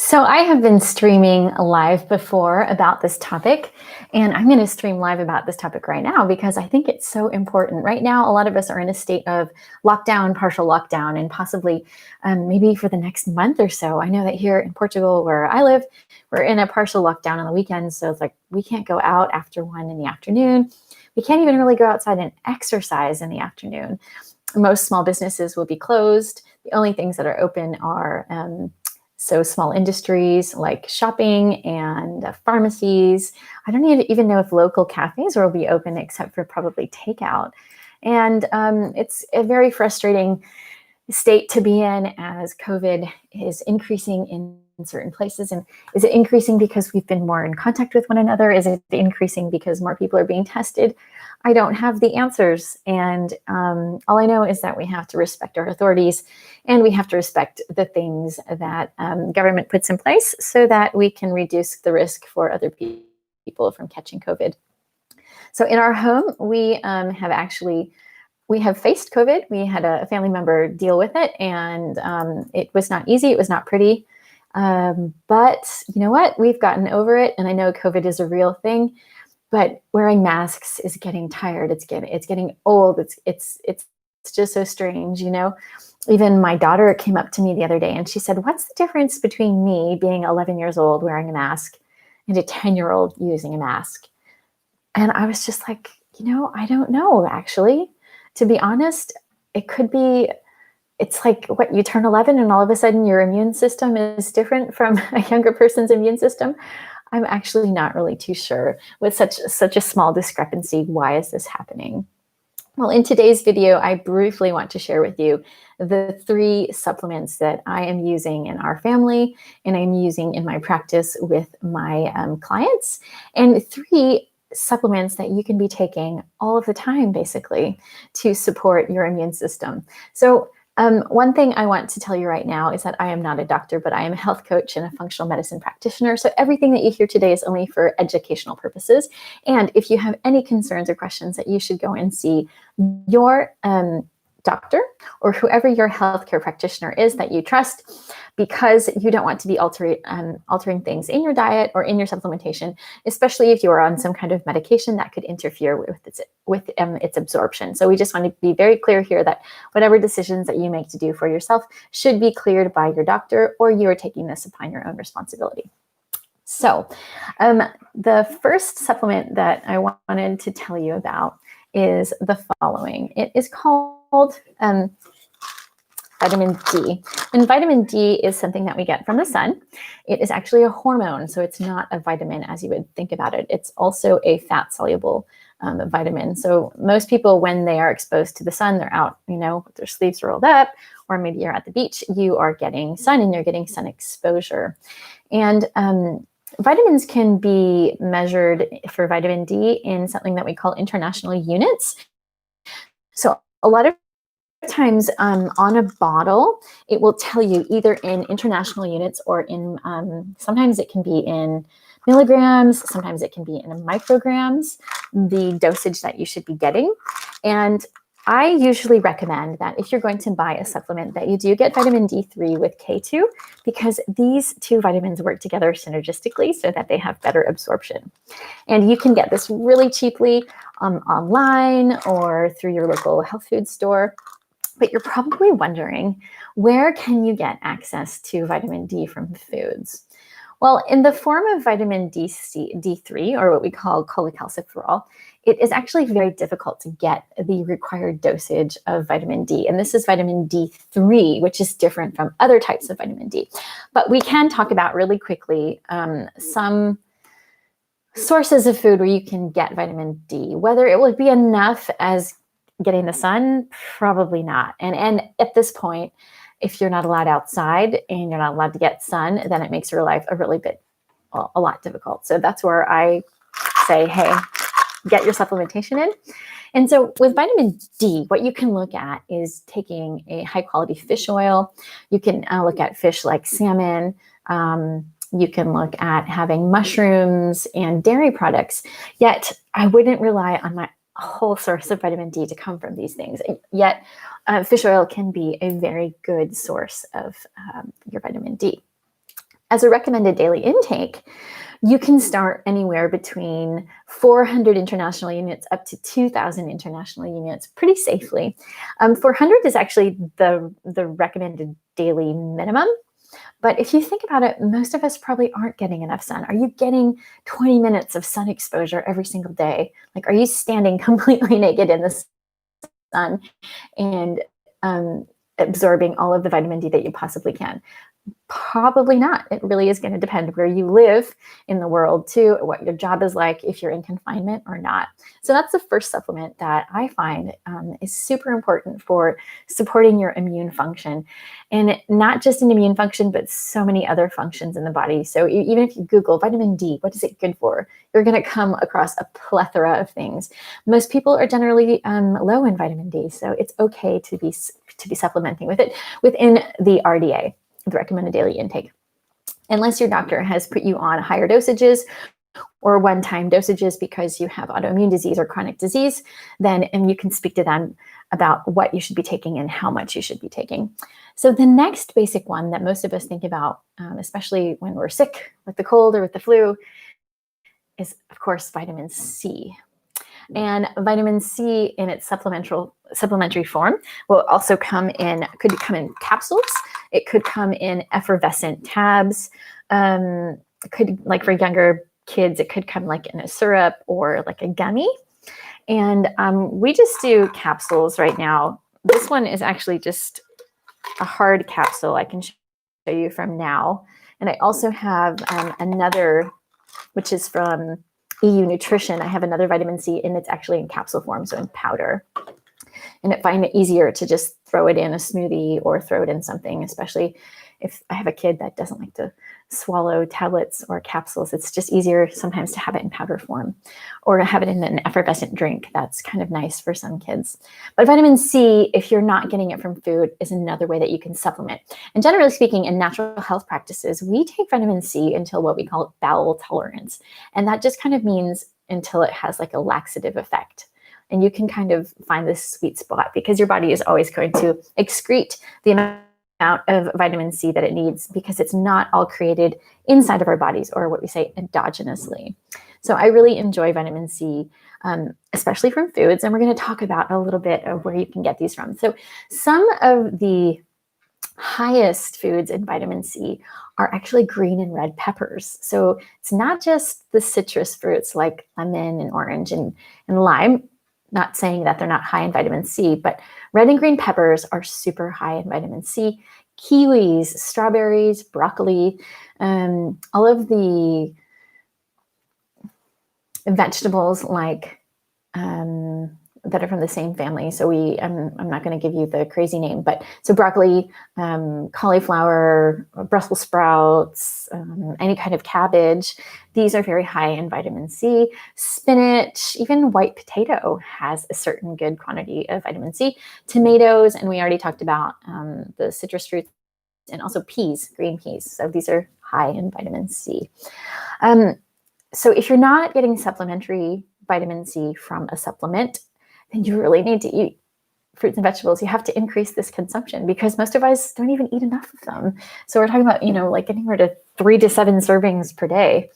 So I have been streaming live before about this topic, and I'm going to stream live about this topic right now because I think it's so important. Right now, a lot of us are in a state of lockdown, partial lockdown, and possibly maybe for the next month or so. I know that here in Portugal, where I live, we're in a partial lockdown on the weekends. So it's like we can't go out after 1 in the afternoon. We can't even really go outside and exercise in the afternoon. Most small businesses will be closed. The only things that are open are small industries like shopping and pharmacies. I don't even know if local cafes will be open except for probably takeout. And it's a very frustrating state to be in as COVID is increasing in certain places. And is it increasing because we've been more in contact with one another? Is it increasing because more people are being tested? I don't have the answers. And all I know is that we have to respect our authorities and we have to respect the things that government puts in place so that we can reduce the risk for other people from catching COVID. So in our home, we have faced COVID. We had a family member deal with it, and it was not easy. It was not pretty. But you know what? We've gotten over it, and I know COVID is a real thing. But wearing masks is getting tired. It's getting old. It's just so strange, you know. Even my daughter came up to me the other day, and she said, "What's the difference between me being 11 years old wearing a mask and a 10-year-old using a mask?" And I was just like, I don't know, actually. To be honest, it's like what, you turn 11 and all of a sudden your immune system is different from a younger person's immune system. I'm actually not really too sure with such a small discrepancy. Why is this happening? Well, in today's video, I briefly want to share with you the 3 supplements that I am using in our family and I'm using in my practice with my clients, and 3 supplements that you can be taking all of the time, basically, to support your immune system. So one thing I want to tell you right now is that I am not a doctor, but I am a health coach and a functional medicine practitioner. So everything that you hear today is only for educational purposes. And if you have any concerns or questions, that you should go and see your doctor or whoever your healthcare practitioner is that you trust, because you don't want to be altering things in your diet or in your supplementation, especially if you are on some kind of medication that could interfere with its absorption. So we just want to be very clear here that whatever decisions that you make to do for yourself should be cleared by your doctor, or you are taking this upon your own responsibility. So the first supplement that I wanted to tell you about is the following. It is called vitamin D. And vitamin D is something that we get from the sun. It is actually a hormone, so it's not a vitamin as you would think about it. It's also a fat-soluble vitamin. So most people, when they are exposed to the sun, they're out, with their sleeves rolled up, or maybe you're at the beach, you are getting sun and you're getting sun exposure. And vitamins can be measured for vitamin D in something that we call international units. So a lot of times on a bottle, it will tell you either in international units or in, sometimes it can be in milligrams, sometimes it can be in micrograms, the dosage that you should be getting. And I usually recommend that if you're going to buy a supplement, that you do get vitamin D3 with K2, because these 2 vitamins work together synergistically so that they have better absorption. And you can get this really cheaply online or through your local health food store. But you're probably wondering, where can you get access to vitamin D from foods? Well, in the form of vitamin D3, or what we call cholecalciferol, it is actually very difficult to get the required dosage of vitamin D. And this is vitamin D3, which is different from other types of vitamin D. But we can talk about really quickly some sources of food where you can get vitamin D. Whether it would be enough as getting the sun, probably not. And at this point, if you're not allowed outside and you're not allowed to get sun, then it makes your life a lot difficult. So that's where I say, hey, get your supplementation in. And so with vitamin D, what you can look at is taking a high quality fish oil. You can look at fish like salmon. You can look at having mushrooms and dairy products. Yet I wouldn't rely on my whole source of vitamin D to come from these things. Yet fish oil can be a very good source of your vitamin D. As a recommended daily intake, you can start anywhere between 400 international units up to 2,000 international units pretty safely. 400 is actually the recommended daily minimum. But if you think about it, most of us probably aren't getting enough sun. Are you getting 20 minutes of sun exposure every single day? Like, are you standing completely naked in the sun and absorbing all of the vitamin D that you possibly can? Probably not. It really is going to depend where you live in the world too, what your job is like, if you're in confinement or not. So that's the first supplement that I find is super important for supporting your immune function. And not just an immune function, but so many other functions in the body. So even if you Google vitamin D, what is it good for? You're going to come across a plethora of things. Most people are generally low in vitamin D, so it's okay to be supplementing with it within the RDA, the recommended daily intake, unless your doctor has put you on higher dosages or one-time dosages because you have autoimmune disease or chronic disease, then you can speak to them about what you should be taking and how much you should be taking. So the next basic one that most of us think about, especially when we're sick with the cold or with the flu, is of course vitamin C. And vitamin C in its supplementary form will also could come in capsules. It could come in effervescent tabs. Could, like for younger kids, it could come like in a syrup or like a gummy. And we just do capsules right now. This one is actually just a hard capsule I can show you from Now. And I also have another, which is from EU Nutrition. I have another vitamin C, and it's actually in capsule form, so in powder. And I find it easier to just throw it in a smoothie or throw it in something, especially if I have a kid that doesn't like to swallow tablets or capsules. It's just easier sometimes to have it in powder form or to have it in an effervescent drink. That's kind of nice for some kids. But vitamin C, if you're not getting it from food, is another way that you can supplement. And generally speaking, in natural health practices, we take vitamin C until what we call bowel tolerance. And that just kind of means until it has like a laxative effect. And you can kind of find this sweet spot because your body is always going to excrete the amount of vitamin C that it needs because it's not all created inside of our bodies, or what we say endogenously. So I really enjoy vitamin C, especially from foods. And we're going to talk about a little bit of where you can get these from. So some of the highest foods in vitamin C are actually green and red peppers. So it's not just the citrus fruits like lemon and orange and lime. Not saying that they're not high in vitamin C, but red and green peppers are super high in vitamin C. Kiwis, strawberries, broccoli, all of the vegetables like that are from the same family. So I'm not going to give you the crazy name, but so broccoli, cauliflower, Brussels sprouts, any kind of cabbage. These are very high in vitamin C. Spinach, even white potato has a certain good quantity of vitamin C. Tomatoes, and we already talked about the citrus fruits, and also peas, green peas. So these are high in vitamin C. So if you're not getting supplementary vitamin C from a supplement, then you really need to eat fruits and vegetables. You have to increase this consumption because most of us don't even eat enough of them. So we're talking about, like anywhere to 3 to 7 servings per day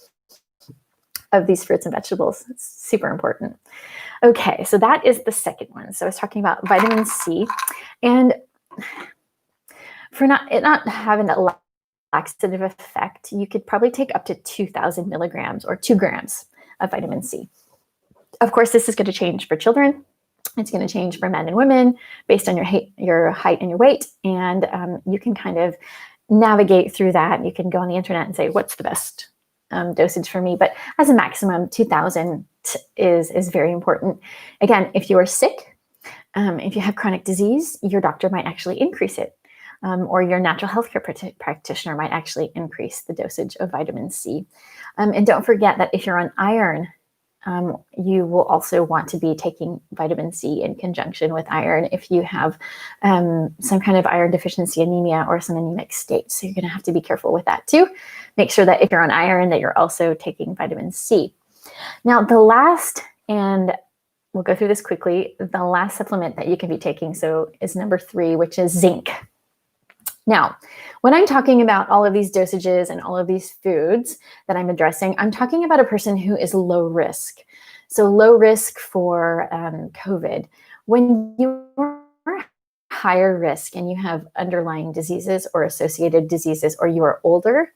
of these fruits and vegetables. It's super important. Okay, so that is the second one. So I was talking about vitamin C, and for not having a laxative effect, you could probably take up to 2,000 milligrams or 2 grams of vitamin C. Of course, this is going to change for children. It's going to change for men and women based on your height and your weight. And you can kind of navigate through that. You can go on the internet and say, what's the best dosage for me? But as a maximum, 2,000 is very important. Again, if you are sick, if you have chronic disease, your doctor might actually increase it. Or your natural healthcare practitioner might actually increase the dosage of vitamin C. And don't forget that if you're on iron, you will also want to be taking vitamin C in conjunction with iron if you have some kind of iron deficiency anemia or some anemic state. So you're going to have to be careful with that too. Make sure that if you're on iron that you're also taking vitamin C. Now the last, and we'll go through this quickly, the last supplement that you can be taking is number 3, which is zinc. Now, when I'm talking about all of these dosages and all of these foods that I'm addressing, I'm talking about a person who is low risk. So low risk for COVID. When you're higher risk and you have underlying diseases or associated diseases, or you are older,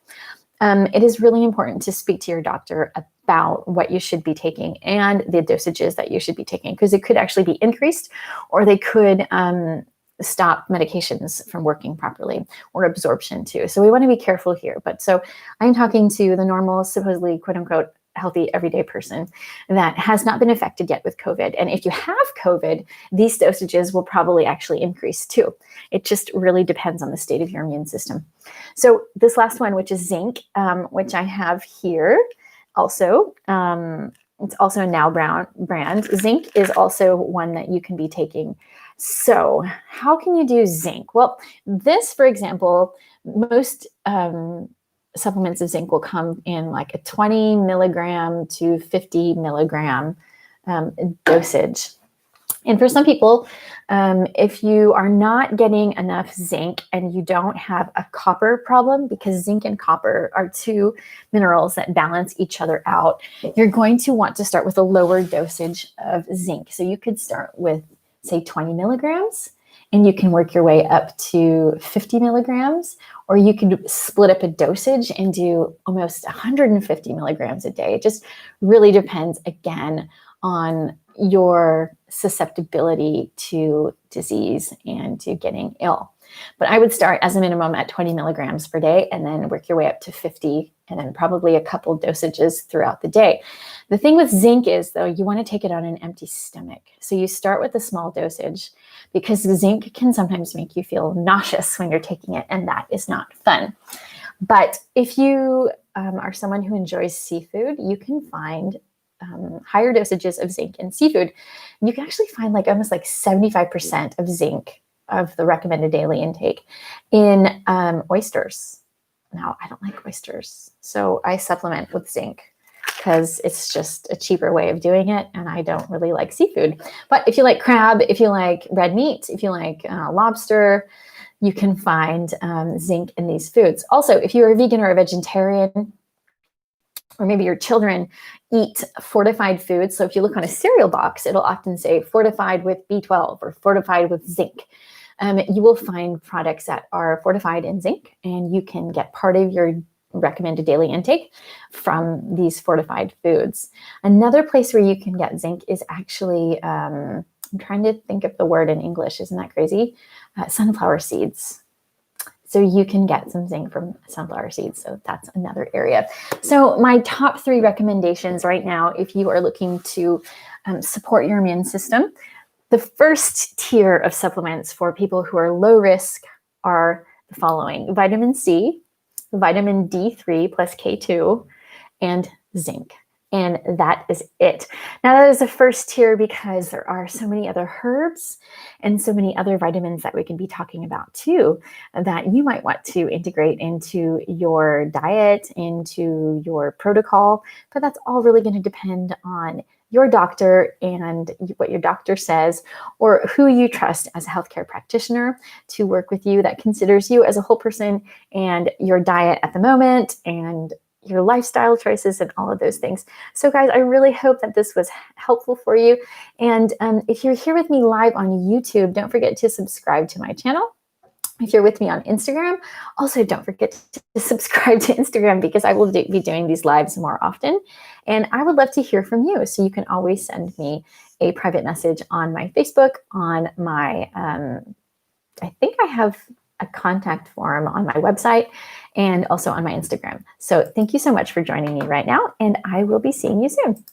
it is really important to speak to your doctor about what you should be taking and the dosages that you should be taking, because it could actually be increased, or they could stop medications from working properly, or absorption too. So we want to be careful here. But so I'm talking to the normal, supposedly quote unquote healthy everyday person that has not been affected yet with COVID. And if you have COVID, these dosages will probably actually increase too. It just really depends on the state of your immune system. So this last one, which is zinc, which I have here also, it's also a Now brand. Zinc is also one that you can be taking. So how can you do zinc? Well, this, for example, most supplements of zinc will come in like a 20 milligram to 50 milligram dosage. And for some people, if you are not getting enough zinc and you don't have a copper problem, because zinc and copper are two minerals that balance each other out, you're going to want to start with a lower dosage of zinc. So you could start with, say, 20 milligrams, and you can work your way up to 50 milligrams, or you could split up a dosage and do almost 150 milligrams a day. It just really depends, again, on your susceptibility to disease and to getting ill. But I would start as a minimum at 20 milligrams per day, and then work your way up to 50, and then probably a couple dosages throughout the day. The thing with zinc is, though, you want to take it on an empty stomach. So you start with a small dosage, because zinc can sometimes make you feel nauseous when you're taking it, and that is not fun. But if you are someone who enjoys seafood, you can find higher dosages of zinc in seafood. You can actually find like almost like 75% of zinc of the recommended daily intake in oysters. Now, I don't like oysters, so I supplement with zinc because it's just a cheaper way of doing it, and I don't really like seafood. But if you like crab, if you like red meat, if you like lobster, you can find zinc in these foods. Also, if you're a vegan or a vegetarian, or maybe your children eat fortified foods. So if you look on a cereal box, it'll often say fortified with B12 or fortified with zinc. You will find products that are fortified in zinc, and you can get part of your recommended daily intake from these fortified foods. Another place where you can get zinc is actually, I'm trying to think of the word in English, isn't that crazy? Sunflower seeds. So you can get some zinc from sunflower seeds. So that's another area. So my top 3 recommendations right now, if you are looking to support your immune system, the first tier of supplements for people who are low risk are the following: vitamin C, vitamin D3 plus K2, and zinc. And that is it. Now, that is the first tier because there are so many other herbs and so many other vitamins that we can be talking about too, that you might want to integrate into your diet, into your protocol. But that's all really going to depend on your doctor and what your doctor says, or who you trust as a healthcare practitioner to work with you that considers you as a whole person, and your diet at the moment, and your lifestyle choices, and all of those things. So guys, I really hope that this was helpful for you. And if you're here with me live on YouTube, don't forget to subscribe to my channel. If you're with me on Instagram, also don't forget to subscribe to Instagram, because I will be doing these lives more often. And I would love to hear from you. So you can always send me a private message on my Facebook, on my, I think I have a contact form on my website, and also on my Instagram. So thank you so much for joining me right now, and I will be seeing you soon.